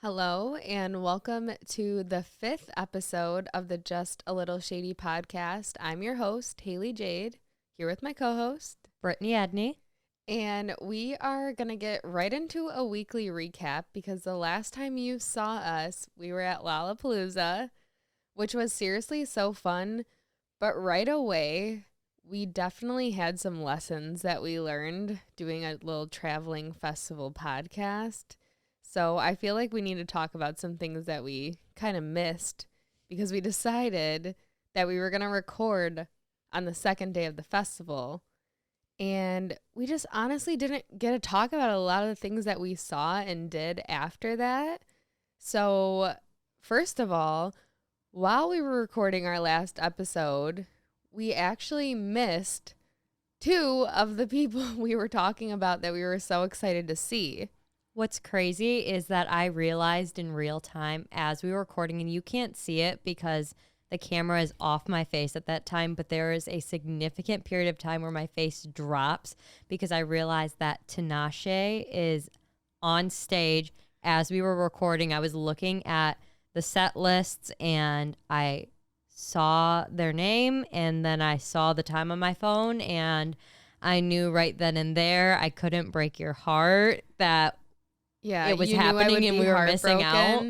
Hello, and welcome to the 5th episode of the Just a Little Shady podcast. I'm your host, Hailie Jade, here with my co-host, Brittany Edney. And we are going to get right into a weekly recap because the last time you saw us, we were at Lollapalooza, which was seriously so fun. But right away, we definitely had some lessons that we learned doing a little traveling festival podcast. So I feel like we need to talk about some things that we kind of missed because we decided that we were going to record on the second day of the festival. And we just honestly didn't get to talk about a lot of the things that we saw and did after that. So first of all, while we were recording our last episode, we actually missed two of the people we were talking about that we were so excited to see. What's crazy is that I realized in real time as we were recording, and you can't see it because the camera is off my face at that time, but there is a significant period of time where my face drops because I realized that Tinashe is on stage as we were recording. I was looking at the set lists and I saw their name and then I saw the time on my phone and I knew right then and there I couldn't break your heart that it was happening and we were missing out.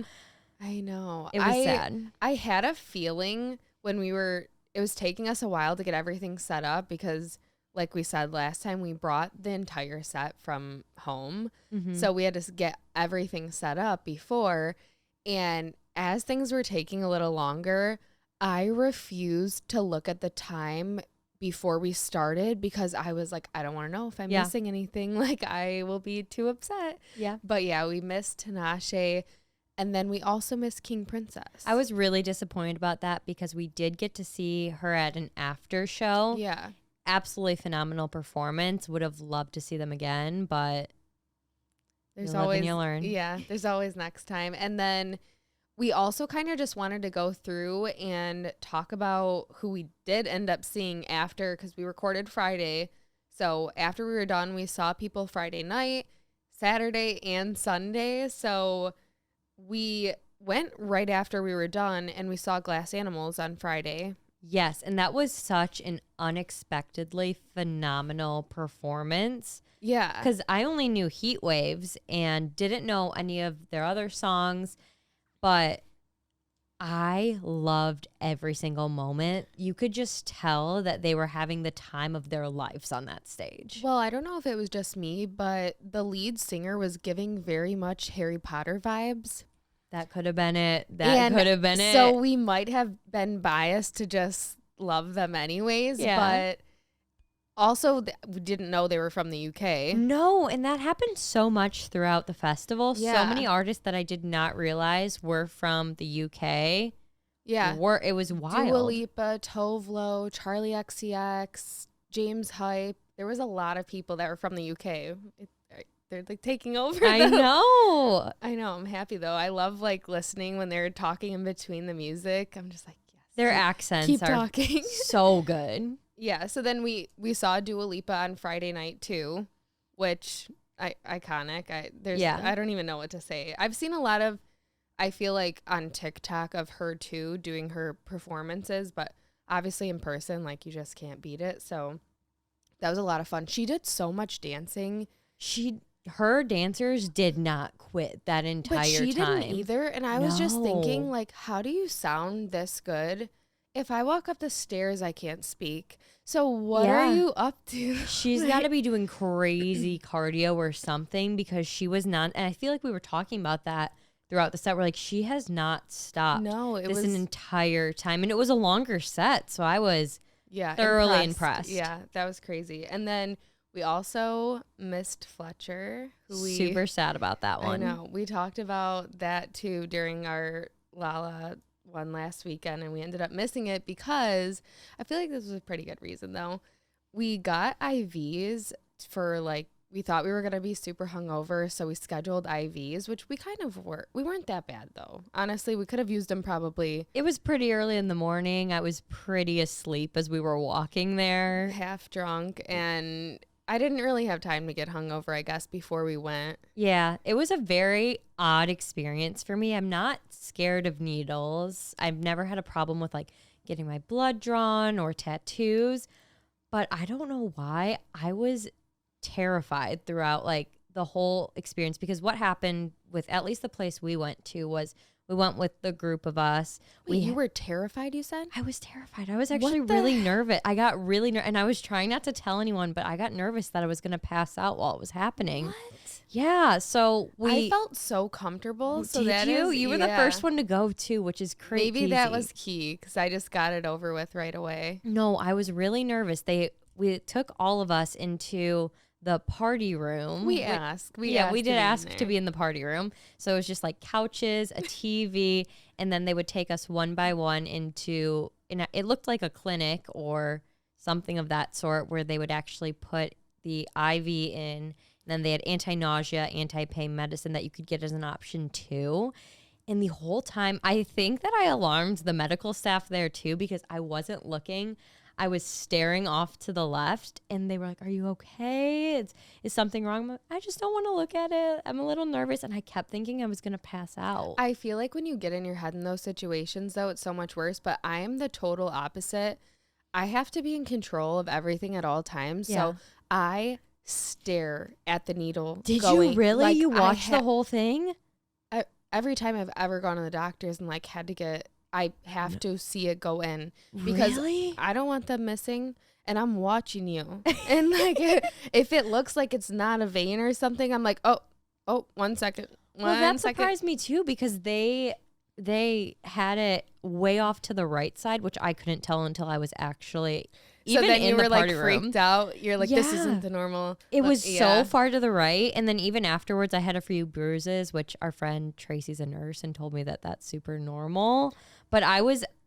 I know. It was sad. I had a feeling when it was taking us a while to get everything set up because like we said last time, we brought the entire set from home. Mm-hmm. So we had to get everything set up before. And as things were taking a little longer, I refused to look at the time before we started because I was like, I don't want to know if I'm missing anything. Like, I will be too upset. Yeah. But yeah, we missed Tinashe. And then we also missed King Princess. I was really disappointed about that because we did get to see her at an after show. Yeah. Absolutely phenomenal performance. Would have loved to see them again, but there's you live always and you learn. Yeah, there's always next time. And then we also kind of just wanted to go through and talk about who we did end up seeing after because we recorded Friday. So after we were done, we saw people Friday night, Saturday, and Sunday. So we went right after we were done and we saw Glass Animals on Friday. Yes, and that was such an unexpectedly phenomenal performance. Yeah. Because I only knew Heat Waves and didn't know any of their other songs, but I loved every single moment. You could just tell that they were having the time of their lives on that stage. Well, I don't know if it was just me, but the lead singer was giving very much Harry Potter vibes. That could have been it. That could have been it. So we might have been biased to just love them anyways. Yeah. But also, we didn't know they were from the UK. No, and that happened so much throughout the festival. Yeah. So many artists that I did not realize were from the UK. Yeah. It was wild. Dua Lipa, Tovlo, Charlie XCX, James Hype. There was a lot of people that were from the UK. They're like taking over. I know. I'm happy though. I love like listening when they're talking in between the music. I'm just like, yes. Their accents keep are talking. So good. Yeah. So then we saw Dua Lipa on Friday night too, which iconic. I don't even know what to say. I've seen a lot of, I feel like on TikTok of her too doing her performances, but obviously in person, like you just can't beat it. So that was a lot of fun. She did so much dancing. Her dancers did not quit that entire time. But she didn't either. And I was just thinking, like, how do you sound this good? If I walk up the stairs, I can't speak. So what are you up to? She's got to be doing crazy cardio or something because she was not. And I feel like we were talking about that throughout the set. We're like, she has not stopped an entire time. And it was a longer set. So I was thoroughly impressed. Yeah, that was crazy. And then we also missed Fletcher. Super sad about that one. I know. We talked about that too during our Lala one last weekend, and we ended up missing it because I feel like this was a pretty good reason though. We got IVs for we thought we were going to be super hungover, so we scheduled IVs, which we kind of were. We weren't that bad though. Honestly, we could have used them probably. It was pretty early in the morning. I was pretty asleep as we were walking there. Half drunk, and I didn't really have time to get hungover, I guess, before we went. Yeah, it was a very odd experience for me. I'm not scared of needles. I've never had a problem with like getting my blood drawn or tattoos, but I don't know why I was terrified throughout like the whole experience, because what happened with at least the place we went to was we went with the group of us. Wait, you were terrified, you said? I was terrified. I was actually really nervous. I got really nervous, and I was trying not to tell anyone, but I got nervous that I was going to pass out while it was happening. What? Yeah, so I felt so comfortable. So did that you? is, You were the first one to go too, which is crazy. Maybe that was key because I just got it over with right away. No, I was really nervous. We took all of us into the party room. We asked. We did ask to be in the party room. So it was just like couches, a TV, and then they would take us one by one into, it looked like a clinic or something of that sort, where they would actually put the IV in, and then they had anti-nausea, anti-pain medicine that you could get as an option too. And the whole time, I think that I alarmed the medical staff there too, because I wasn't looking. I was staring off to the left, and they were like, "Are you okay? Is something wrong?" I'm like, I just don't want to look at it. I'm a little nervous, and I kept thinking I was going to pass out. I feel like when you get in your head in those situations, though, it's so much worse. But I am the total opposite. I have to be in control of everything at all times. Yeah. So I stare at the needle. Did you really? Like, you watched the whole thing? Every time I've ever gone to the doctors and like had to get, I have to see it go in because I don't want them missing, and I'm watching you. And like, if it looks like it's not a vein or something, I'm like, oh, 1 second. Well, that surprised me too, because they had it way off to the right side, which I couldn't tell until I was actually even then in you the were party like room. freaked out. You're like, this isn't the normal. It was so far to the right. And then even afterwards, I had a few bruises, which our friend Tracy's a nurse and told me that that's super normal. But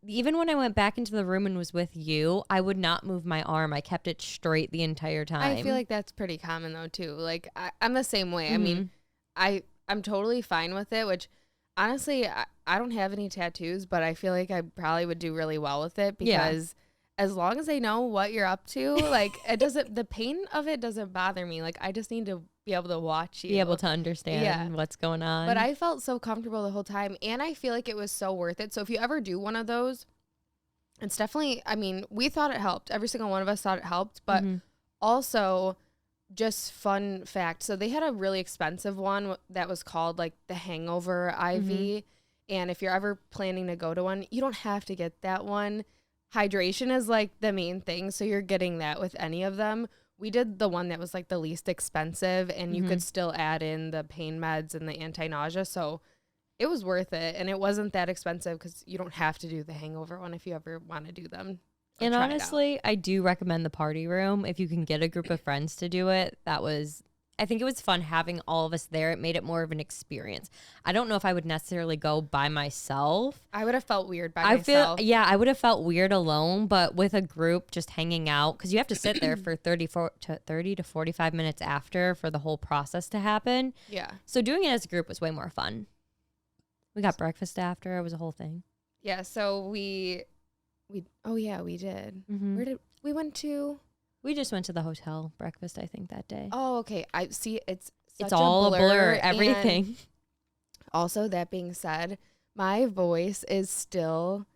even when I went back into the room and was with you, I would not move my arm. I kept it straight the entire time. I feel like that's pretty common though too. Like I'm the same way. I mean, I'm totally fine with it, which honestly, I don't have any tattoos, but I feel like I probably would do really well with it because as long as I know what you're up to, like the pain of it doesn't bother me. Like I just need to be able to watch you. Be able to understand what's going on. But I felt so comfortable the whole time, and I feel like it was so worth it. So if you ever do one of those, it's definitely, I mean, we thought it helped. Every single one of us thought it helped, but also just fun fact. So they had a really expensive one that was called like the Hangover IV. And if you're ever planning to go to one, you don't have to get that one. Hydration is like the main thing. So you're getting that with any of them. We did the one that was like the least expensive, and you could still add in the pain meds and the anti-nausea. So it was worth it. And it wasn't that expensive because you don't have to do the Hangover one if you ever want to do them. And honestly, I do recommend the party room. If you can get a group of friends to do it, I think it was fun having all of us there. It made it more of an experience. I don't know if I would necessarily go by myself. I would have felt weird by myself. I would have felt weird alone, but with a group just hanging out, because you have to sit there for 30 to 45 minutes after for the whole process to happen. Yeah. So doing it as a group was way more fun. We got breakfast after. It was a whole thing. Yeah, so we did. Where did we went to? We just went to the hotel breakfast, I think, that day. Oh, okay. I see. It's all a blur. Everything. And also, that being said, my voice is still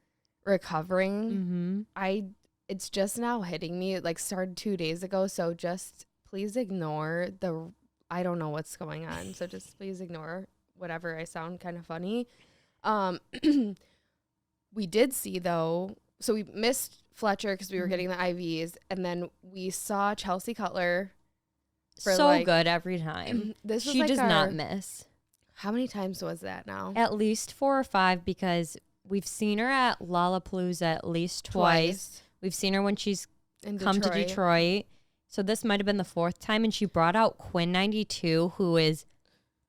recovering. It's just now hitting me. It like started 2 days ago. So just please ignore I don't know what's going on. So just please ignore whatever I sound kind of funny. We did see though. So we missed Fletcher because we were getting the IVs, and then we saw Chelsea Cutler. So good every time. She does not miss. How many times was that now? At least 4 or 5, because we've seen her at Lollapalooza at least twice. We've seen her when she's come to Detroit. So this might have been the 4th time, and she brought out Quinn 92, who is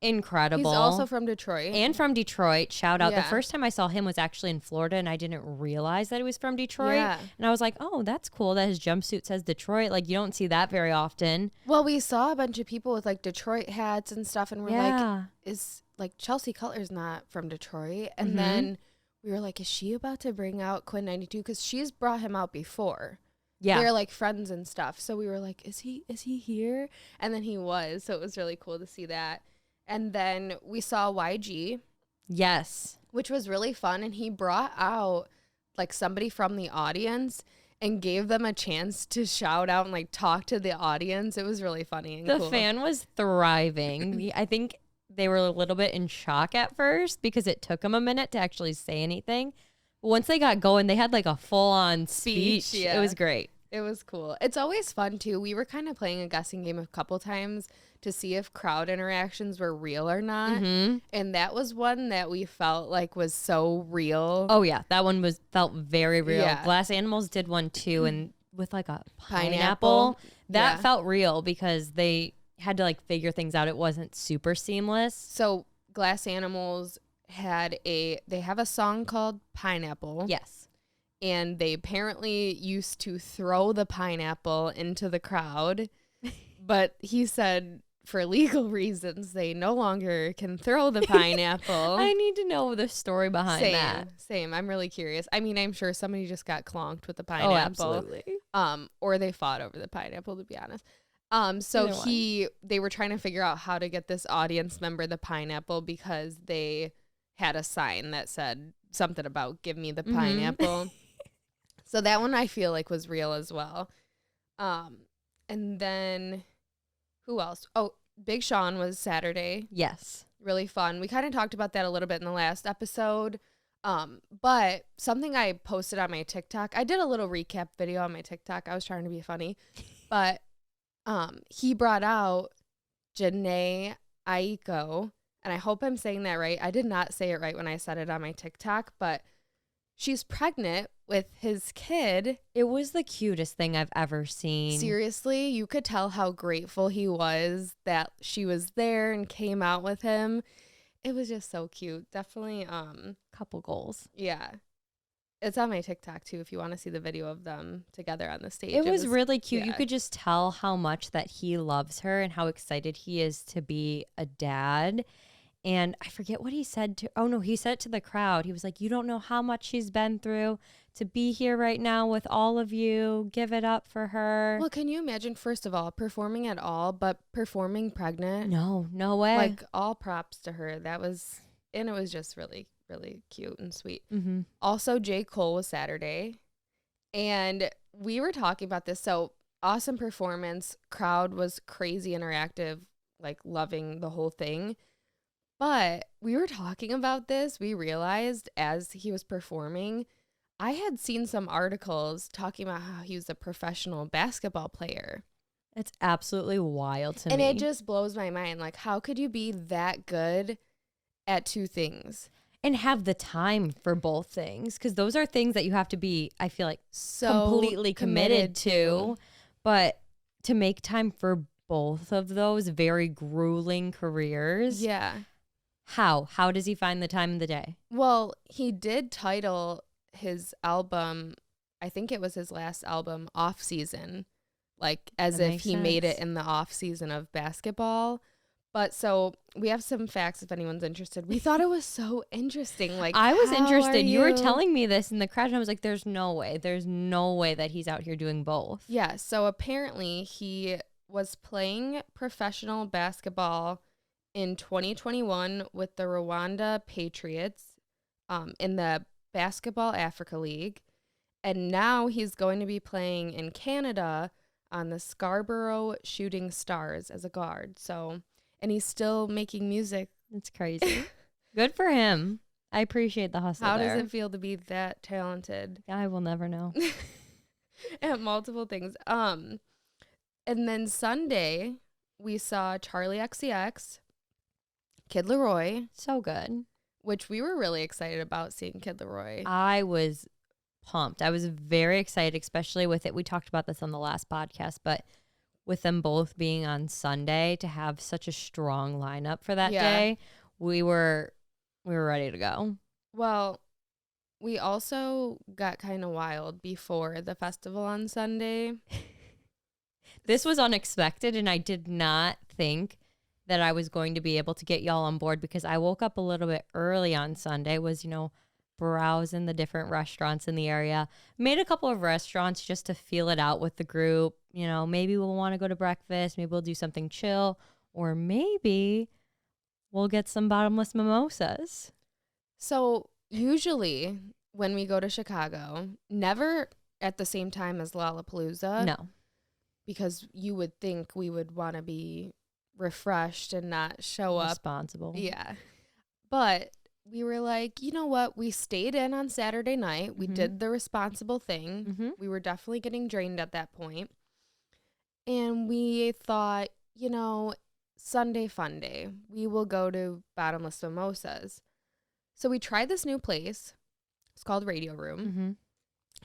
incredible. He's also from Detroit. And from Detroit. Shout out. Yeah. The first time I saw him was actually in Florida, and I didn't realize that he was from Detroit. Yeah. And I was like, oh, that's cool that his jumpsuit says Detroit. Like, you don't see that very often. Well, we saw a bunch of people with like Detroit hats and stuff, and we're like, is like Chelsea Cutler's not from Detroit. And then we were like, is she about to bring out Quinn 92? Because she's brought him out before. Yeah. They're like friends and stuff. So we were like, is he here? And then he was. So it was really cool to see that. And then we saw YG. Yes. Which was really fun. And he brought out like somebody from the audience and gave them a chance to shout out and like talk to the audience. It was really funny and The cool. fan was thriving. I think they were a little bit in shock at first because it took them a minute to actually say anything. Once they got going, they had like a full-on speech. Yeah. It was great. It was cool. It's always fun, too. We were kind of playing a guessing game a couple times to see if crowd interactions were real or not. Mm-hmm. And that was one that we felt like was so real. Oh, yeah. That one felt very real. Yeah. Glass Animals did one, too, and with like a Pineapple. pineapple. That Yeah. felt real because they had to like figure things out. It wasn't super seamless. So Glass Animals they have a song called Pineapple. Yes. And they apparently used to throw the pineapple into the crowd. But he said for legal reasons, they no longer can throw the pineapple. I need to know the story behind that. Same. I'm really curious. I mean, I'm sure somebody just got clonked with the pineapple. Oh, absolutely. Or they fought over the pineapple, to be honest. So they were trying to figure out how to get this audience member the pineapple because they had a sign that said something about give me the pineapple. So that one I feel like was real as well. And then who else? Oh, Big Sean was Saturday. Yes. Really fun. We kind of talked about that a little bit in the last episode. But something I posted on my TikTok, I did a little recap video on my TikTok. I was trying to be funny. But he brought out Janae Aiko, and I hope I'm saying that right. I did not say it right when I said it on my TikTok, but she's pregnant with his kid. It was the cutest thing I've ever seen. Seriously, you could tell how grateful he was that she was there and came out with him. It was just so cute. Definitely Couple goals. yeah. It's on my TikTok too if you want to see the video of them together on the stage. It was really cute. yeah. You could just tell how much that he loves her and how excited he is to be a dad. And I forget what he said he said it to the crowd. He was like, you don't know how much she's been through to be here right now with all of you. Give it up for her. Well, can you imagine, first of all, performing at all, but performing pregnant? No way. Like, all props to her. And it was just really, really cute and sweet. Mm-hmm. Also, J. Cole was Saturday. And we were talking about this. So, awesome performance. Crowd was crazy interactive, like loving the whole thing. But we were talking about this. We realized as he was performing, I had seen some articles talking about how he was a professional basketball player. It's absolutely wild to me. And it just blows my mind. Like, how could you be that good at two things? And have the time for both things. Because those are things that you have to be, I feel like, So completely committed to. But to make time for both of those very grueling careers. Yeah. How does he find the time in the day? Well, he did title his album, I think it was his last album, Off Season, like as That if makes he made it sense. in the off season of basketball. But so we have some facts if anyone's interested. We thought it was so interesting. Like, I was how interested. are You were telling me this in the crowd, and I was like, there's no way that he's out here doing both. Yeah, so apparently he was playing professional basketball in 2021 with the Rwanda Patriots in the Basketball Africa League. And now he's going to be playing in Canada on the Scarborough Shooting Stars as a guard. So, and he's still making music. It's crazy. Good for him. I appreciate the hustle How there. does it feel to be that talented I will never know. at multiple things? And then Sunday, we saw Charlie XCX, Kid Laroi, So good. which we were really excited about seeing Kid Laroi. I was pumped. I was very excited, especially with it. We talked about this on the last podcast, but with them both being on Sunday to have such a strong lineup for that day, we were ready to go. Well, we also got kind of wild before the festival on Sunday. This was unexpected, and I did not think that I was going to be able to get y'all on board because I woke up a little bit early on Sunday. It was, browsing the different restaurants in the area. Made a couple of restaurants just to feel it out with the group. You know, maybe we'll want to go to breakfast. Maybe we'll do something chill. Or maybe we'll get some bottomless mimosas. So usually when we go to Chicago, never at the same time as Lollapalooza. No. Because you would think we would want to be refreshed and not show up. Responsible. Yeah. But we were like, you know what? We stayed in on Saturday night. We did the responsible thing. We were definitely getting drained at that point. And we thought, you know, Sunday fun day. We will go to Bottomless Mimosas. So we tried this new place. It's called Radio Room.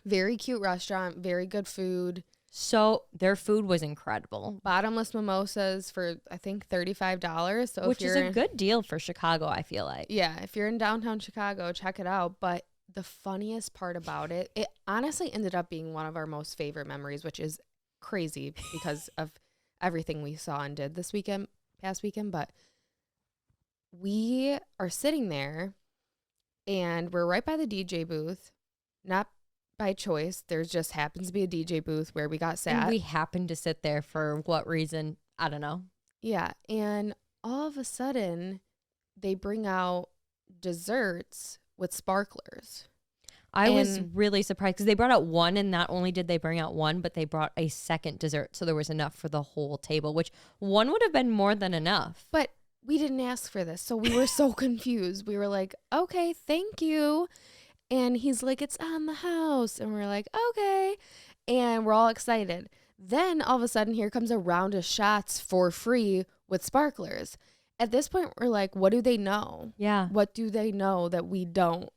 Very cute restaurant. Very good food. So their food was incredible. Bottomless mimosas for, I think, $35. So which is a good deal for Chicago, I feel like. Yeah, if you're in downtown Chicago, check it out. But the funniest part about it, it honestly ended up being one of our most favorite memories, which is crazy because of everything we saw and did this past weekend. But we are sitting there and we're right by the DJ booth, not by choice. There just happens to be a DJ booth where we got sat. And we happened to sit there for what reason? I don't know. Yeah. And all of a sudden, they bring out desserts with sparklers. I was really surprised because they brought out one, and not only did they bring out one, but they brought a second dessert. So there was enough for the whole table, which one would have been more than enough. But we didn't ask for this. So we were so confused. We were like, okay, thank you. And he's like, it's on the house. And we're like, okay. And we're all excited. Then all of a sudden, here comes a round of shots for free with sparklers. At this point, we're like, what do they know? Yeah. What do they know that we don't?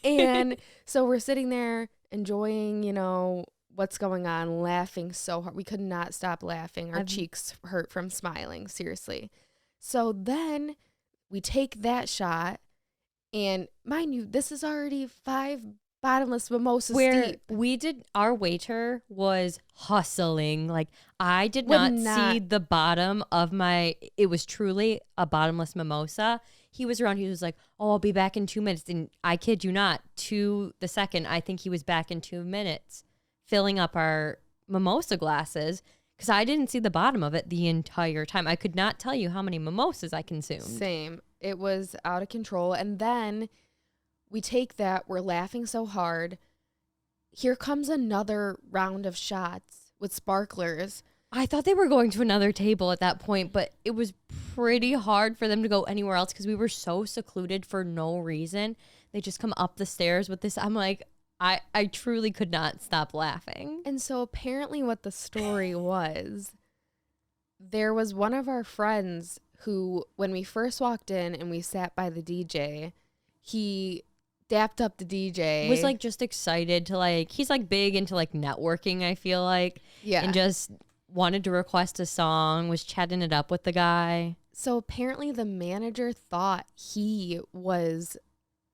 And so we're sitting there enjoying, you know, what's going on, laughing so hard. We could not stop laughing. Our cheeks hurt from smiling, seriously. So then we take that shot. And mind you, this is already 5 bottomless mimosas deep. Our waiter was hustling. Like, I did not see the bottom of it was truly a bottomless mimosa. He was around, he was like, oh, I'll be back in 2 minutes. And I kid you not, to the second, I think he was back in 2 minutes, filling up our mimosa glasses. Because I didn't see the bottom of it the entire time. I could not tell you how many mimosas I consumed. Same. It was out of control. And then we take that. We're laughing so hard. Here comes another round of shots with sparklers. I thought they were going to another table at that point, but it was pretty hard for them to go anywhere else because we were so secluded for no reason. They just come up the stairs with this. I'm like, I truly could not stop laughing. And so apparently what the story was, there was one of our friends who, when we first walked in and we sat by the DJ, he dapped up the DJ. Was like just excited to like, he's like big into like networking, I feel like. Yeah. And just wanted to request a song, was chatting it up with the guy. So apparently the manager thought he was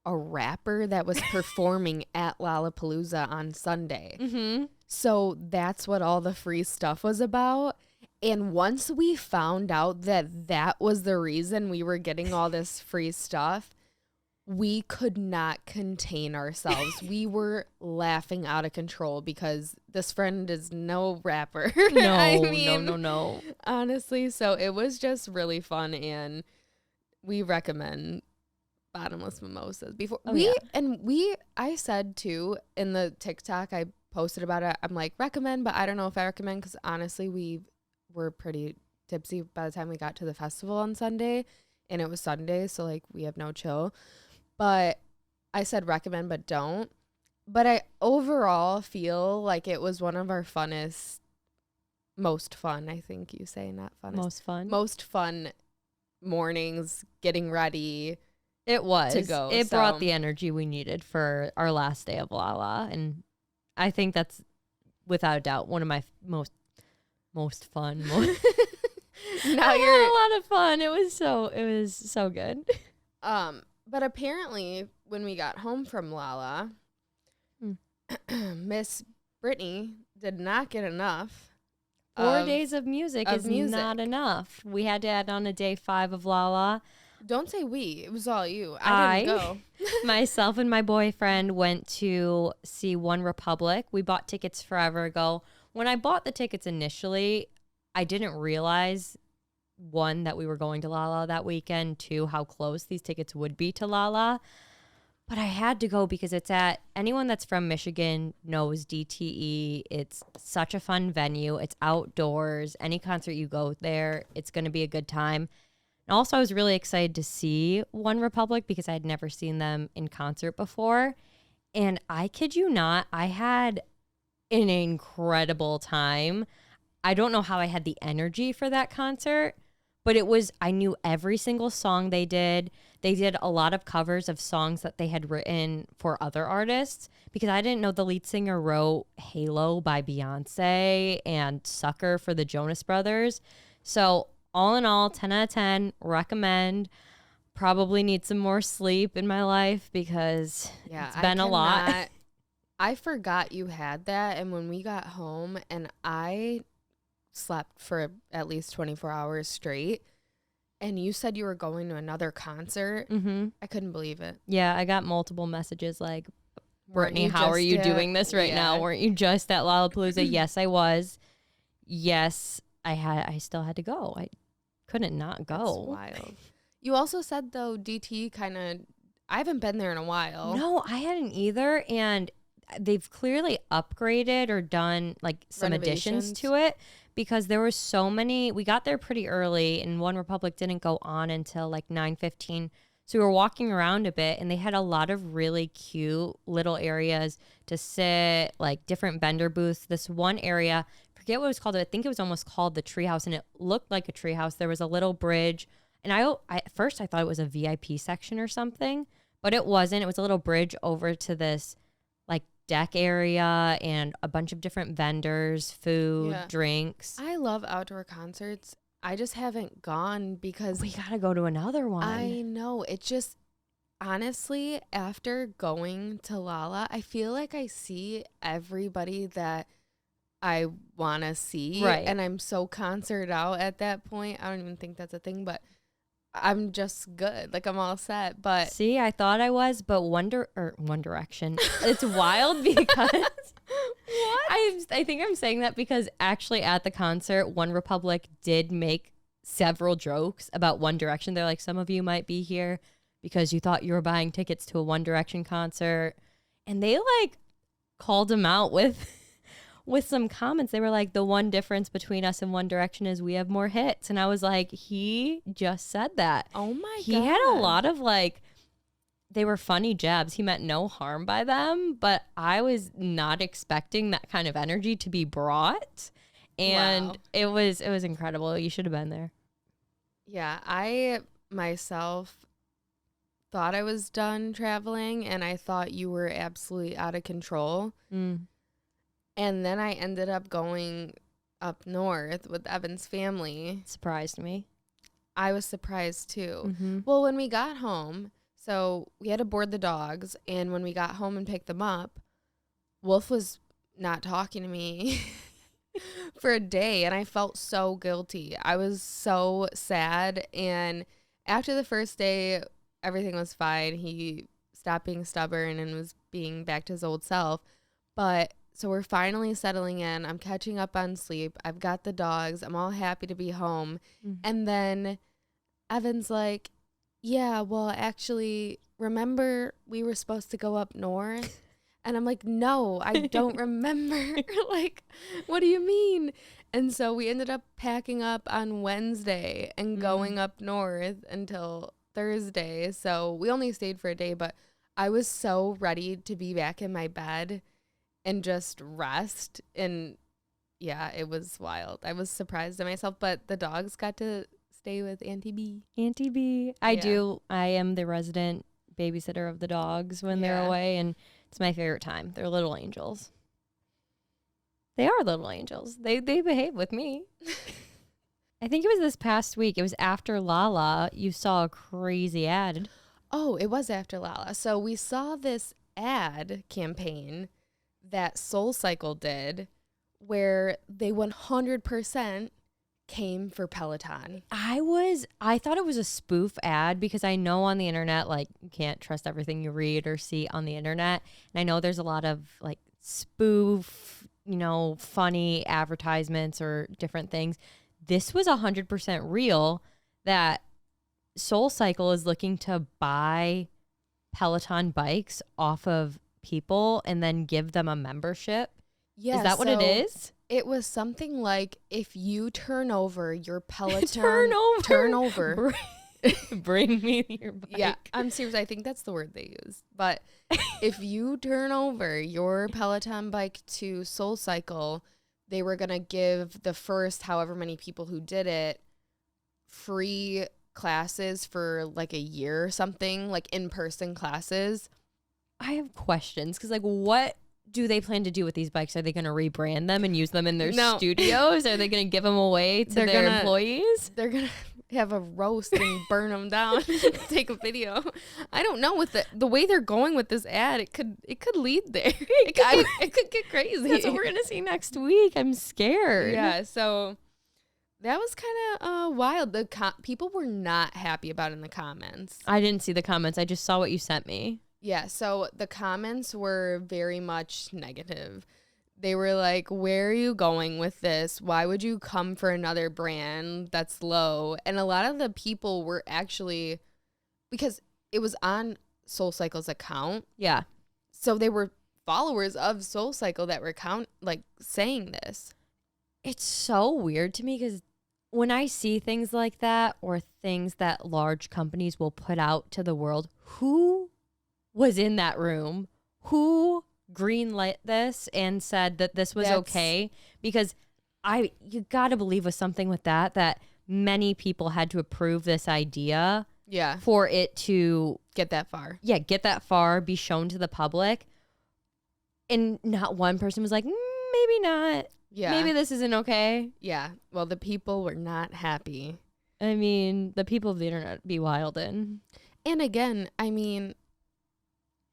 a rapper that was performing at Lollapalooza on Sunday. So that's what all the free stuff was about. And once we found out that that was the reason we were getting all this free stuff, we could not contain ourselves. We were laughing out of control because this friend is no rapper. No, no. Honestly, so it was just really fun, and we recommend bottomless mimosas before I said too in the TikTok I posted about it, I'm like, recommend, but I don't know if I recommend, because honestly we were pretty tipsy by the time we got to the festival on Sunday, and it was Sunday, so like we have no chill. But I said recommend but don't. But I overall feel like it was one of our most fun, I think you say, not funnest. Most fun mornings getting ready. It was. To go. It brought the energy we needed for our last day of Lala. And I think that's, without a doubt, one of my most fun. Now I had a lot of fun. It was so good. But apparently when we got home from Lala, Miss Brittany did not get enough. 4 days of music is not enough. We had to add on a day 5 of Lala. Don't say we. It was all you. I didn't go. Myself and my boyfriend went to see One Republic. We bought tickets forever ago. When I bought the tickets initially, I didn't realize, one, that we were going to Lala that weekend, two, how close these tickets would be to Lala. But I had to go because it's at, anyone that's from Michigan knows DTE. It's such a fun venue. It's outdoors. Any concert you go there, it's going to be a good time. And also, I was really excited to see One Republic because I had never seen them in concert before. And I kid you not, I had an incredible time. I don't know how I had the energy for that concert, but it was, I knew every single song they did. They did a lot of covers of songs that they had written for other artists because I didn't know the lead singer wrote Halo by Beyonce and Sucker for the Jonas Brothers. So all in all, 10 out of 10, recommend. Probably need some more sleep in my life because it's been a lot. I forgot you had that. And when we got home and I slept for at least 24 hours straight, and you said you were going to another concert, I couldn't believe it. Yeah, I got multiple messages like, Brittany, how are you doing this right now? Weren't you just at Lollapalooza? Yes, I was. Yes, I still had to go. I couldn't not go. That's wild. You also said, though, DT kind of, I haven't been there in a while. No, I hadn't either. And they've clearly upgraded or done like some additions to it because there were so many. We got there pretty early and One Republic didn't go on until like 9:15. So we were walking around a bit and they had a lot of really cute little areas to sit, like different vendor booths. This one area, forget what it was called. I think it was almost called the Treehouse, and it looked like a treehouse. There was a little bridge. And I at first I thought it was a VIP section or something, but it wasn't. It was a little bridge over to this like deck area and a bunch of different vendors, food, drinks. I love outdoor concerts. I just haven't gone because we got to go to another one. I know. It just, honestly, after going to Lala, I feel like I see everybody that I want to see. Right. And I'm so concert out at that point. I don't even think that's a thing, but I'm just good. Like, I'm all set. But see, I thought I was, but One Direction. It's wild because I think I'm saying that because actually at the concert, One Republic did make several jokes about One Direction. They're like, some of you might be here because you thought you were buying tickets to a One Direction concert. And they like called him out with some comments. They were like, the one difference between us and One Direction is we have more hits. And I was like, he just said that. Oh my God. He had a lot of like, they were funny jabs. He meant no harm by them, but I was not expecting that kind of energy to be brought. And it was incredible. You should have been there. Yeah, I myself thought I was done traveling and I thought you were absolutely out of control. And then I ended up going up north with Evan's family. Surprised me. I was surprised too. Well, when we got home, so we had to board the dogs, and when we got home and picked them up, Wolf was not talking to me for a day, and I felt so guilty. I was so sad, and after the first day, everything was fine. He stopped being stubborn and was being back to his old self, but so we're finally settling in. I'm catching up on sleep. I've got the dogs. I'm all happy to be home. And then Evan's like, yeah, well, actually, remember we were supposed to go up north? And I'm like, no, I don't remember. Like, what do you mean? And so we ended up packing up on Wednesday and going up north until Thursday. So we only stayed for a day, but I was so ready to be back in my bed and just rest. And yeah, it was wild. I was surprised at myself, but the dogs got to stay with Auntie B. Auntie B. I am the resident babysitter of the dogs when they're away, and it's my favorite time. They're little angels. They are little angels. They behave with me. I think it was this past week. It was after Lala. You saw a crazy ad. Oh, it was after Lala. So we saw this ad campaign that SoulCycle did where they 100% came for Peloton. I thought it was a spoof ad because I know on the internet, like, you can't trust everything you read or see on the internet. And I know there's a lot of like spoof, funny advertisements or different things. This was 100% real, that SoulCycle is looking to buy Peloton bikes off of people and then give them a membership. Yeah, is that what it is? It was something like, if you turn over your Peloton, turn over. Bring me your bike. Yeah, I'm serious. I think that's the word they use. But if you turn over your Peloton bike to SoulCycle, they were going to give the first however many people who did it free classes for like a year or something, like in-person classes. I have questions because, like, what do they plan to do with these bikes? Are they going to rebrand them and use them in their studios? Are they going to give them away to their employees? They're going to have a roast and burn them down, take a video. I don't know. With the way they're going with this ad, it could lead there. It could get crazy. That's what we're going to see next week. I'm scared. Yeah, so that was kind of wild. The people were not happy about it in the comments. I didn't see the comments. I just saw what you sent me. Yeah, so the comments were very much negative. They were like, where are you going with this? Why would you come for another brand that's low? And a lot of the people were actually, because it was on SoulCycle's account. Yeah. So they were followers of SoulCycle that were saying this. It's so weird to me because when I see things like that, or things that large companies will put out to the world, who was in that room? Who greenlit this and said that this was okay? Because you got to believe with something with that many people had to approve this idea. Yeah. For it to get that far. Yeah, get that far, be shown to the public. And not one person was like, maybe not. Yeah. Maybe this isn't okay. Yeah. Well, the people were not happy. I mean, the people of the internet be wildin'. And again, I mean,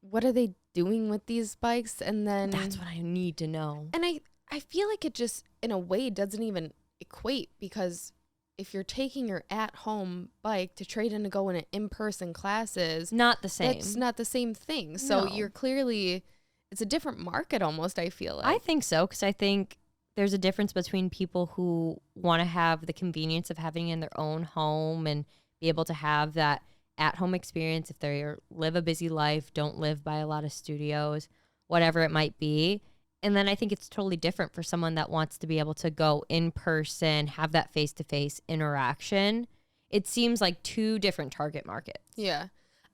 what are they doing with these bikes? And then that's what I need to know. And I feel like it just, in a way, doesn't even equate, because if you're taking your at-home bike to trade in to go in in-person classes, not the same. It's not the same thing. So you're clearly, it's a different market almost, I feel like. I think so, because I think there's a difference between people who want to have the convenience of having it in their own home and be able to have that at-home experience if they live a busy life, don't live by a lot of studios, whatever it might be. And then I think it's totally different for someone that wants to be able to go in person, have that face-to-face interaction. It seems like two different target markets. Yeah.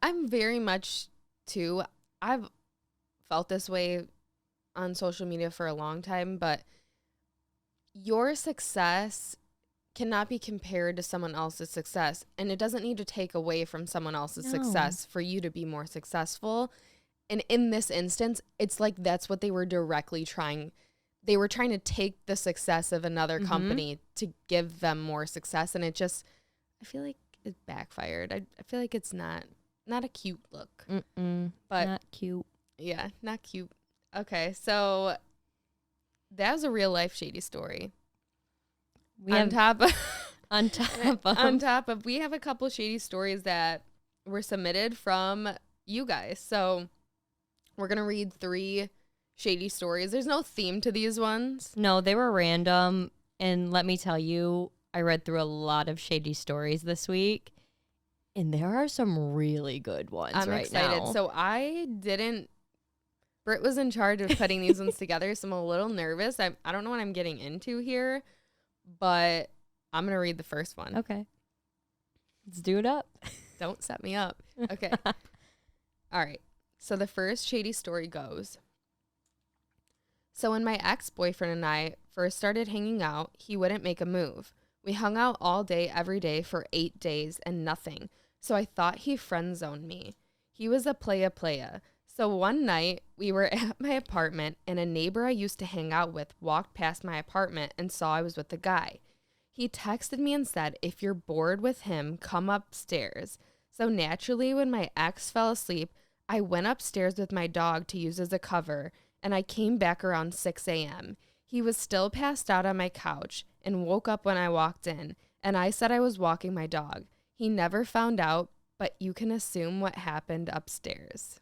I'm very much, too, I've felt this way on social media for a long time, but your success cannot be compared to someone else's success, and it doesn't need to take away from someone else's success for you to be more successful. And in this instance, it's like that's what they were directly trying. They were trying to take the success of another company to give them more success, and it just, I feel like it backfired. I feel like it's not a cute look. But not cute. Yeah, not cute. Okay, so that was a real life shady story. We have we have a couple shady stories that were submitted from you guys. So we're going to read 3 shady stories. There's no theme to these ones. No, they were random. And let me tell you, I read through a lot of shady stories this week, and there are some really good ones. I'm excited. Now. So Britt was in charge of putting these ones together, so I'm a little nervous. I don't know what I'm getting into here, but I'm going to read the first one. Okay. Let's do it up. Don't set me up. Okay. All right. So the first shady story goes. So when my ex-boyfriend and I first started hanging out, he wouldn't make a move. We hung out all day, every day for 8 days and nothing. So I thought he friend-zoned me. He was a playa. So one night we were at my apartment and a neighbor I used to hang out with walked past my apartment and saw I was with a guy. He texted me and said, if you're bored with him, come upstairs. So naturally, when my ex fell asleep, I went upstairs with my dog to use as a cover, and I came back around 6 a.m. He He was still passed out on my couch and woke up when I walked in, and I said I was walking my dog. He never found out, but you can assume what happened upstairs.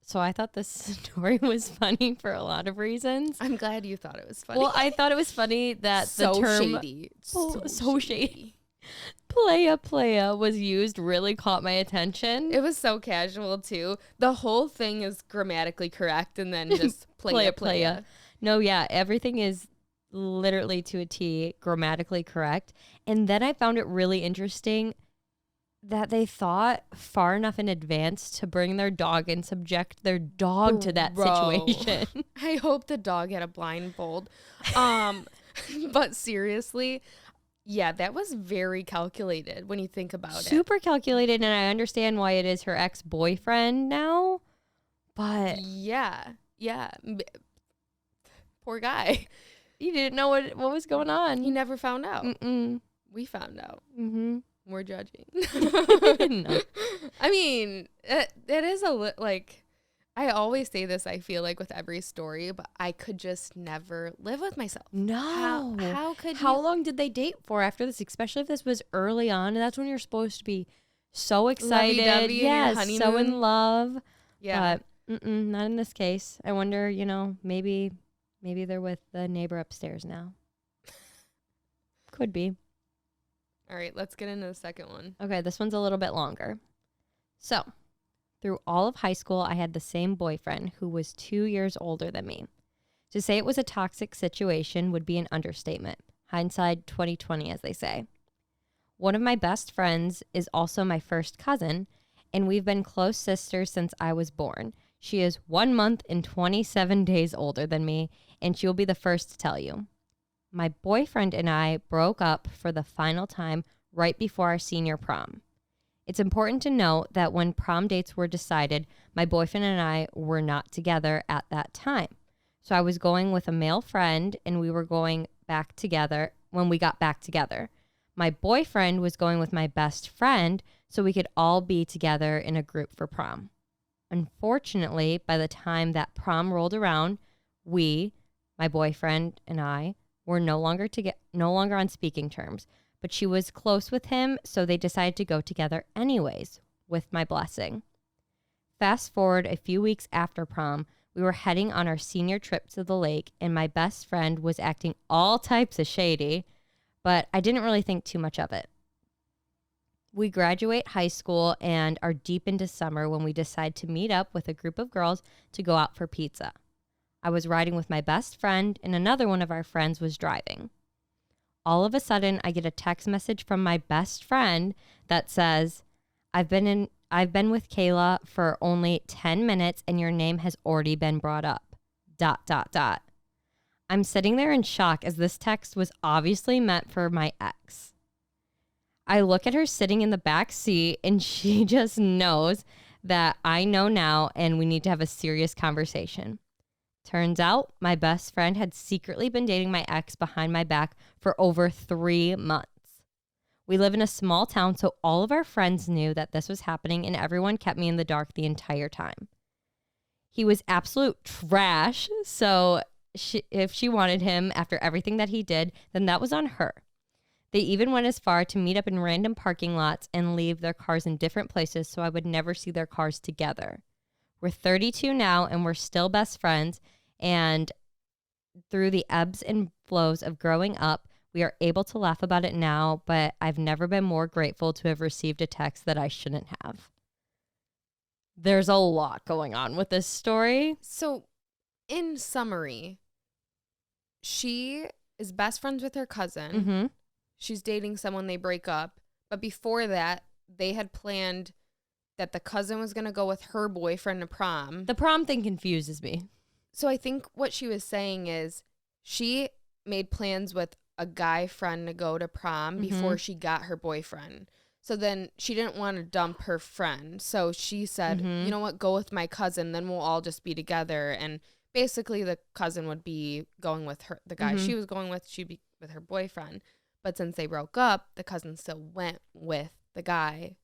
So I thought this story was funny for a lot of reasons. I'm glad you thought it was funny. Well, I thought it was funny that so the term shady. so shady. Playa was used really caught my attention. It was so casual too. The whole thing is grammatically correct, and then just playa. No, yeah, everything is literally to a T grammatically correct. And then I found it really interesting that they thought far enough in advance to bring their dog and subject their dog to that situation. I hope the dog had a blindfold. But seriously, yeah, that was very calculated when you think about it. Super calculated, and I understand why it is her ex-boyfriend now, but yeah. Poor guy. He didn't know what was going on. He never found out. Mm-mm. We found out. Mm-hmm. We're judging. No. I mean, it is like, I always say this, I feel like, with every story, but I could just never live with myself. No. How could How you? long did they date for after this? Especially if this was early on, and that's when you're supposed to be so excited. Lovey-dovey in your Yes, so honeymoon. in love. Yeah. But not in this case. I wonder, maybe they're with the neighbor upstairs now. Could be. All right, let's get into the second one. Okay, this one's a little bit longer. So, through all of high school, I had the same boyfriend who was 2 years older than me. To say it was a toxic situation would be an understatement. Hindsight 2020, as they say. One of my best friends is also my first cousin, and we've been close sisters since I was born. She is 1 month and 27 days older than me, and she will be the first to tell you. My boyfriend and I broke up for the final time right before our senior prom. It's important to note that when prom dates were decided, my boyfriend and I were not together at that time. So I was going with a male friend, and we were going back together when we got back together. My boyfriend was going with my best friend, so we could all be together in a group for prom. Unfortunately, by the time that prom rolled around, my boyfriend and I, were no longer on speaking terms, but she was close with him, so they decided to go together anyways, with my blessing. Fast forward a few weeks after prom, we were heading on our senior trip to the lake, and my best friend was acting all types of shady, but I didn't really think too much of it. We graduate high school and are deep into summer when we decide to meet up with a group of girls to go out for pizza. I was riding with my best friend, and another one of our friends was driving. All of a sudden, I get a text message from my best friend that says, I've been with Kayla for only 10 minutes and your name has already been brought up. ... I'm sitting there in shock as this text was obviously meant for my ex. I look at her sitting in the back seat, and she just knows that I know now and we need to have a serious conversation. Turns out my best friend had secretly been dating my ex behind my back for over 3 months. We live in a small town, so all of our friends knew that this was happening, and everyone kept me in the dark the entire time. He was absolute trash, so if she wanted him after everything that he did, then that was on her. They even went as far to meet up in random parking lots and leave their cars in different places so I would never see their cars together. We're 32 now, and we're still best friends, and through the ebbs and flows of growing up, we are able to laugh about it now, but I've never been more grateful to have received a text that I shouldn't have. There's a lot going on with this story. So, in summary, she is best friends with her cousin. Mm-hmm. She's dating someone, they break up. But before that, they had planned that the cousin was going to go with her boyfriend to prom. The prom thing confuses me. So I think what she was saying is she made plans with a guy friend to go to prom before she got her boyfriend. So then she didn't want to dump her friend. So she said, you know what, go with my cousin, then we'll all just be together. And basically the cousin would be going with her, the guy she was going with, she'd be with her boyfriend. But since they broke up, the cousin still went with the guy,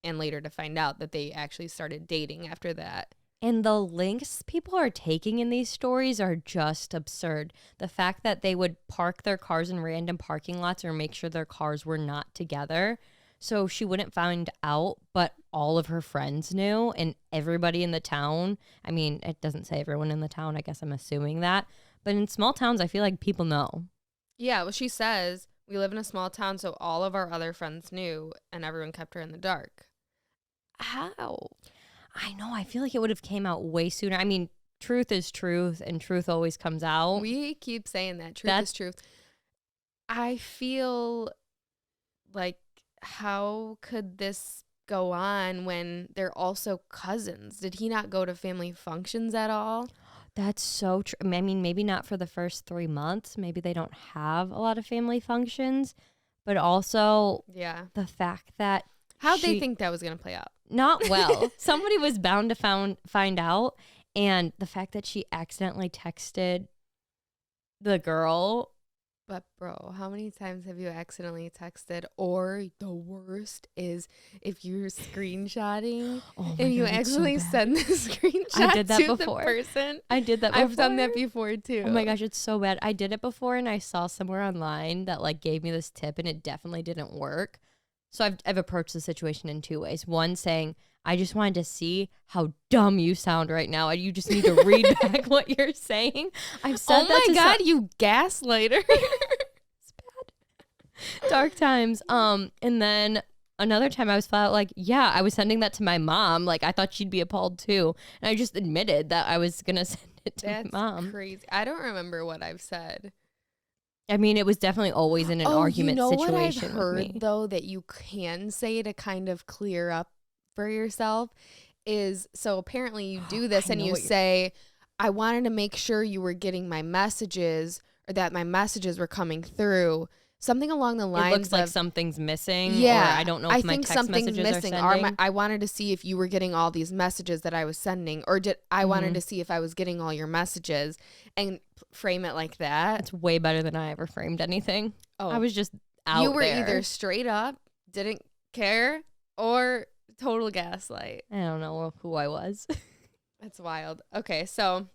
and later to find out that they actually started dating after that. And the lengths people are taking in these stories are just absurd. The fact that they would park their cars in random parking lots or make sure their cars were not together so she wouldn't find out, but all of her friends knew and everybody in the town. I mean, it doesn't say everyone in the town. I guess I'm assuming that. But in small towns, I feel like people know. Yeah, well, she says, we live in a small town, so all of our other friends knew, and everyone kept her in the dark. How? I know. I feel like it would have came out way sooner. I mean, truth is truth, and truth always comes out. We keep saying that. Truth is truth. I feel like, how could this go on when they're also cousins? Did he not go to family functions at all? That's so true. I mean, maybe not for the first 3 months. Maybe they don't have a lot of family functions. But also, the fact that how'd they think that was going to play out? Not well. Somebody was bound to find out. And the fact that she accidentally texted the girl. But bro, how many times have you accidentally texted? Or the worst is if you're screenshotting and you accidentally send the screenshot to the person. I did that before. I've done that before too. Oh my gosh, it's so bad. I did it before and I saw somewhere online that like gave me this tip and it definitely didn't work. So I've approached the situation in 2 ways. One, saying, I just wanted to see how dumb you sound right now. And you just need to read back what you're saying. I've said that to you gaslighter. It's bad. Dark times. And then another time I was flat out like, yeah, I was sending that to my mom. Like, I thought she'd be appalled too. And I just admitted that I was going to send it to my mom. That's crazy. I don't remember what I've said. I mean, it was definitely always in an argument situation. What I've heard, though, that you can say to kind of clear up for yourself is, so apparently you do this and you say, I wanted to make sure you were getting my messages or that my messages were coming through. Something along the lines of, it looks like something's missing. Yeah. Or I don't know if my text messages are sending. I wanted to see if you were getting all these messages that I was sending, or I wanted to see if I was getting all your messages, and frame it like that. It's way better than I ever framed anything. Oh, I was just out You were there. Either straight up, didn't care, or total gaslight. I don't know who I was. That's wild. Okay, so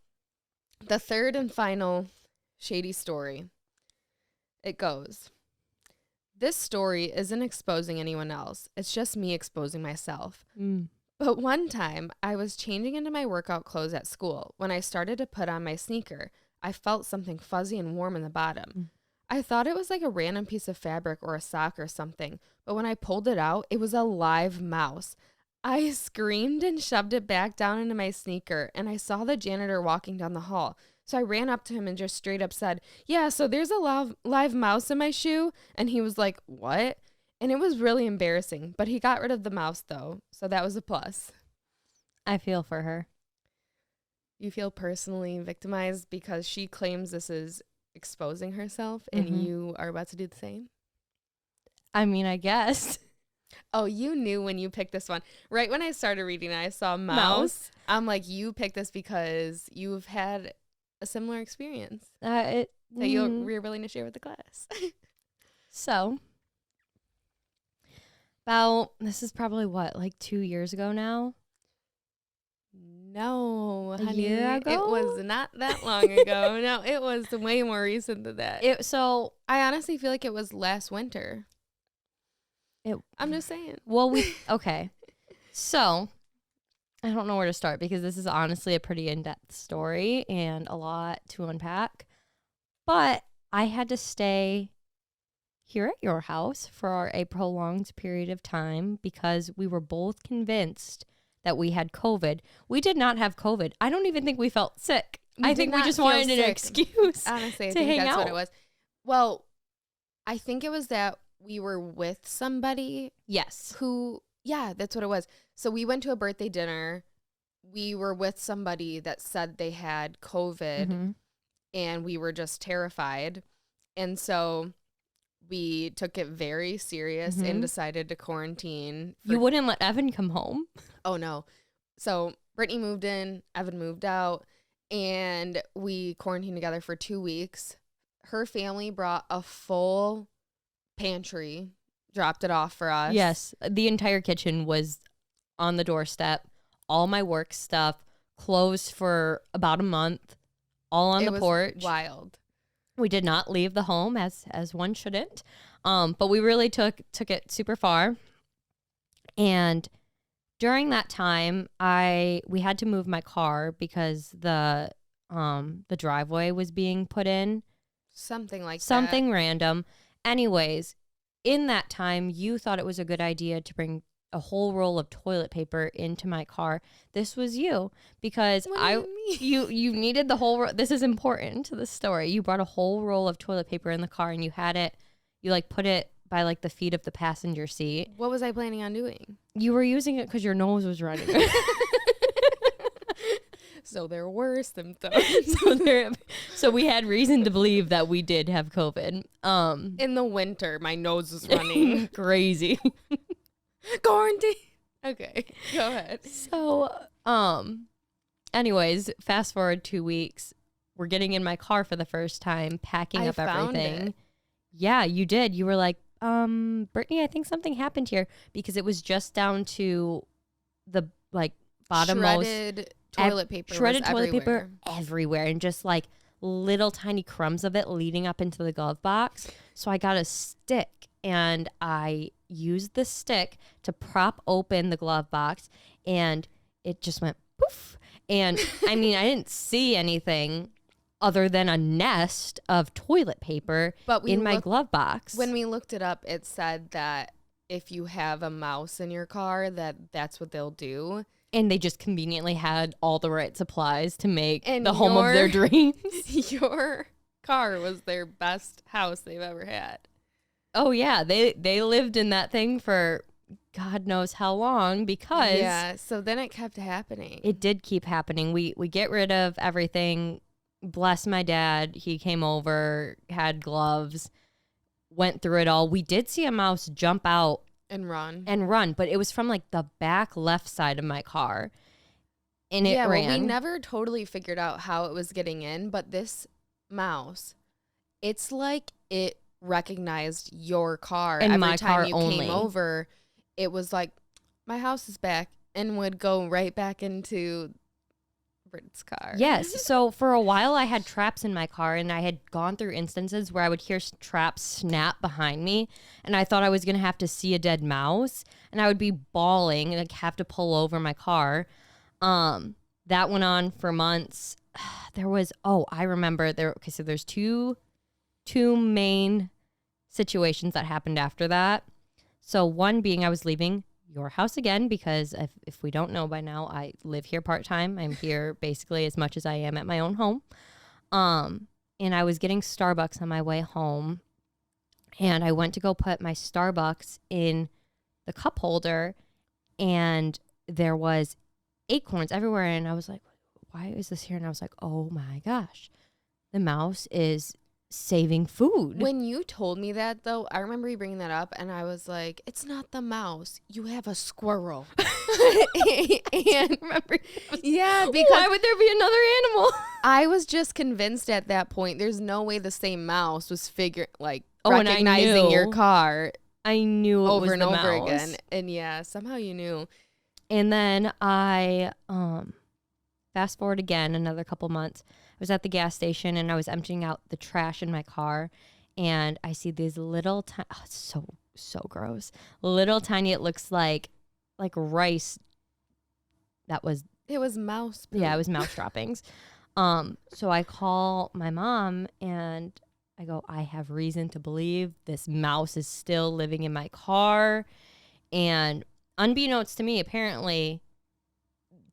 the third and final shady story. It goes, this story isn't exposing anyone else. It's just me exposing myself. But one time, I was changing into my workout clothes at school. When I started to put on my sneaker, I felt something fuzzy and warm in the bottom. I thought it was like a random piece of fabric or a sock or something, but when I pulled it out, it was a live mouse. I screamed and shoved it back down into my sneaker, and I saw the janitor walking down the hall. So I ran up to him and just straight up said, yeah, so there's a live mouse in my shoe. And he was like, what? And it was really embarrassing, but he got rid of the mouse though. So that was a plus. I feel for her. You feel personally victimized because she claims this is exposing herself and you are about to do the same? I mean, I guess. Oh, you knew when you picked this one. Right when I started reading it, I saw mouse. I'm like, you picked this because you've had a similar experience that you're willing to share with the class. So, this is probably like 2 years ago now? No, honey. A year ago? It was not that long ago. No, it was way more recent than that. So I honestly feel like it was last winter. I'm just saying. Well, okay. So, I don't know where to start because this is honestly a pretty in-depth story and a lot to unpack. But I had to stay here at your house for a prolonged period of time because we were both convinced that we had COVID. We did not have COVID. I don't even think we felt sick. I think we just wanted an excuse. Honestly, I think that's what it was. Well, I think it was that we were with somebody. Yes. Yeah, that's what it was. So we went to a birthday dinner. We were with somebody that said they had COVID and we were just terrified. And so we took it very serious and decided to quarantine. You wouldn't let Evan come home? Oh, no. So Brittany moved in, Evan moved out, and we quarantined together for 2 weeks. Her family brought a full pantry, dropped it off for us. Yes. The entire kitchen was on the doorstep. All my work stuff, closed for about a month, all on the porch. Wild. We did not leave the home as one shouldn't. But we really took it super far. And during that time, we had to move my car because the driveway was being put in. Something random. Anyways, in that time, you thought it was a good idea to bring a whole roll of toilet paper into my car. This was you, because you needed the whole this is important to the story. You brought a whole roll of toilet paper in the car, and you had it, you like put it by like the feet of the passenger seat. What was I planning on doing? You were using it because your nose was running. So there were symptoms. So we had reason to believe that we did have COVID. In the winter, my nose was running crazy. Quarantine. Okay, go ahead. So, anyways, fast forward 2 weeks. We're getting in my car for the first time, packing up everything. Yeah, you did. You were like, Brittany, I think something happened here, because it was just down to the like bottommost. Shredded toilet paper everywhere, and just like little tiny crumbs of it leading up into the glove box. So I got a stick, and I used the stick to prop open the glove box, and it just went poof. And I mean, I didn't see anything other than a nest of toilet paper in my glove box. When we looked it up, it said that if you have a mouse in your car, that's what they'll do. And they just conveniently had all the right supplies to make the home of their dreams. Your car was their best house they've ever had. Oh, yeah. They lived in that thing for God knows how long, because... Yeah, so then it kept happening. It did keep happening. We get rid of everything. Bless my dad. He came over, had gloves, went through it all. We did see a mouse jump out and run, but it was from like the back left side of my car, and it ran. Well, we never totally figured out how it was getting in, but this mouse, it's like it recognized your car. And every my time car you only came over. It was like, my house is back, and would go right back into Britt's car. Yes. So for a while I had traps in my car, and I had gone through instances where I would hear traps snap behind me, and I thought I was going to have to see a dead mouse, and I would be bawling and like have to pull over my car. That went on for months. I remember so there's two main situations that happened after that. So one being, I was leaving your house again, because if we don't know by now, I live here part-time. I'm here basically as much as I am at my own home. And I was getting Starbucks on my way home, and I went to go put my Starbucks in the cup holder, and there was acorns everywhere, and I was like, why is this here? And I was like, oh my gosh, the mouse is saving food. When you told me that, though, I remember you bringing that up, and I was like, it's not the mouse, you have a squirrel. And remember, yeah, because why would there be another animal? I was just convinced at that point there's no way the same mouse was recognizing and I knew. your car. I knew it over was and the over mouse. again, and yeah, somehow you knew. And then I fast forward again another couple months. I was at the gas station, and I was emptying out the trash in my car, and I see these little it's so gross. Little tiny, it looks like rice. It was mouse poop. Yeah, it was mouse droppings. So I call my mom, and I go, I have reason to believe this mouse is still living in my car. And unbeknownst to me, apparently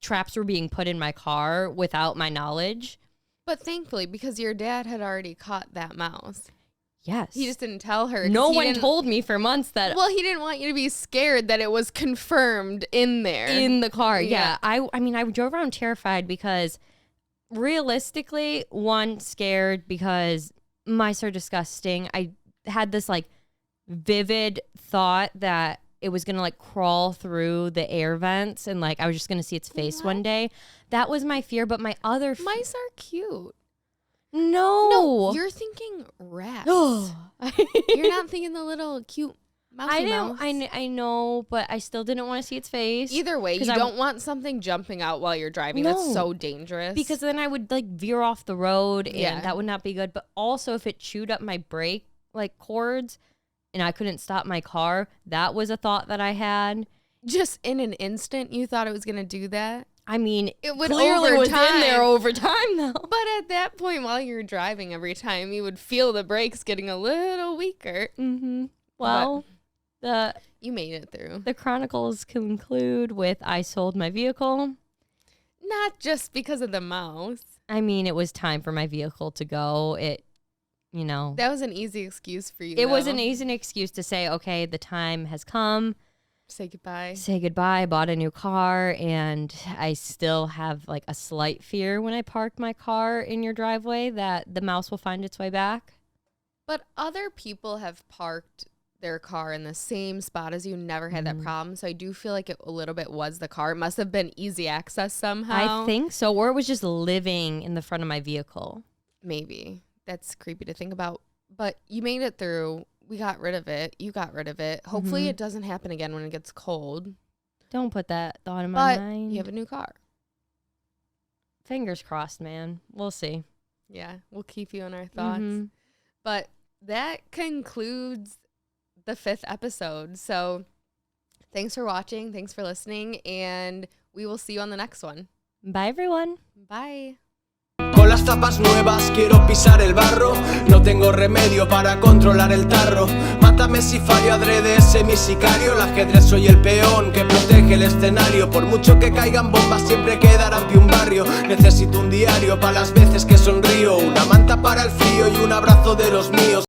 traps were being put in my car without my knowledge. But thankfully, because your dad had already caught that mouse. Yes. He just didn't tell her. No one told me for months that. Well, he didn't want you to be scared that it was confirmed in there. In the car, yeah. I mean, I drove around terrified because realistically, one, scared because mice are disgusting. I had this like vivid thought that it was going to like crawl through the air vents, and like I was just going to see its face one day. That was my fear, but my other mice are cute. No, you're thinking rats. You're not thinking the little cute Mousy mouse. I know, but I still didn't want to see its face. Either way, you don't want something jumping out while you're driving. No, that's so dangerous. Because then I would like veer off the road and that would not be good. But also if it chewed up my brake like cords and I couldn't stop my car, that was a thought that I had. Just in an instant, you thought it was going to do that? I mean, it would clearly over was time. In there over time though. But at that point, while you're driving every time, you would feel the brakes getting a little weaker. Mm-hmm. Well, you made it through. The chronicles conclude with I sold my vehicle. Not just because of the mouse. I mean, it was time for my vehicle to go. That was an easy excuse for you. It was an easy excuse to say, okay, the time has come. Say goodbye. Say goodbye. I bought a new car, and I still have like a slight fear when I park my car in your driveway that the mouse will find its way back. But other people have parked their car in the same spot as you, never had that problem. So I do feel like it a little bit was the car. It must have been easy access somehow. I think so. Or it was just living in the front of my vehicle. Maybe. That's creepy to think about. But you made it through. We got rid of it. You got rid of it. Hopefully it doesn't happen again when it gets cold. Don't put that thought in my mind. You have a new car. Fingers crossed, man. We'll see. Yeah, we'll keep you in our thoughts. But that concludes the 5th episode. So thanks for watching. Thanks for listening. And we will see you on the next one. Bye, everyone. Bye. Con las zapas nuevas quiero pisar el barro. No tengo remedio para controlar el tarro. Mátame si fallo adrede, ese mi sicario. El ajedrez soy el peón que protege el escenario. Por mucho que caigan bombas siempre quedará ante un barrio. Necesito un diario para las veces que sonrío. Una manta para el frío y un abrazo de los míos.